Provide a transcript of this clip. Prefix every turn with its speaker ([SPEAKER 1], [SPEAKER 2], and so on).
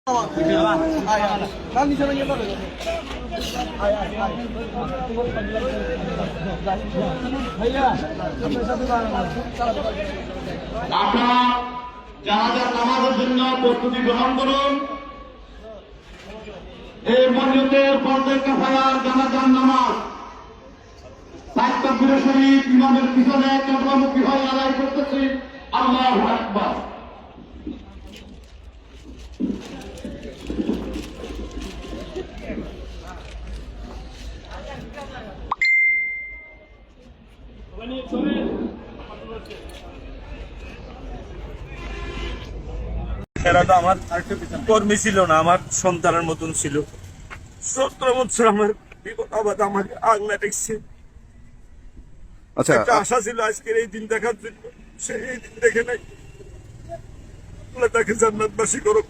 [SPEAKER 1] আপনারা জানাজার নামাজের জন্য প্রস্তুতি গ্রহণ করুন। এই মসজিদের ফরজে কিফায়ার জানাজার নামাজ তাকবীরের সহিত ইমামের পিছনে কেবলামুখী হয়ে আদায় করতেছি। আল্লাহু আকবার।
[SPEAKER 2] এরা তো আমার কর্মী ছিল না, আমার সন্তানের মতন ছিল। 17 বছর আমার বিপদ আবাদ আমাকে আগলা রেখেছে।
[SPEAKER 3] আচ্ছা,
[SPEAKER 2] একটা আশা ছিল আজকের এই দিন দেখার জন্য, সেই দিন দেখে নাই। আল্লাহ তাকে জান্নাতবাসী করুক।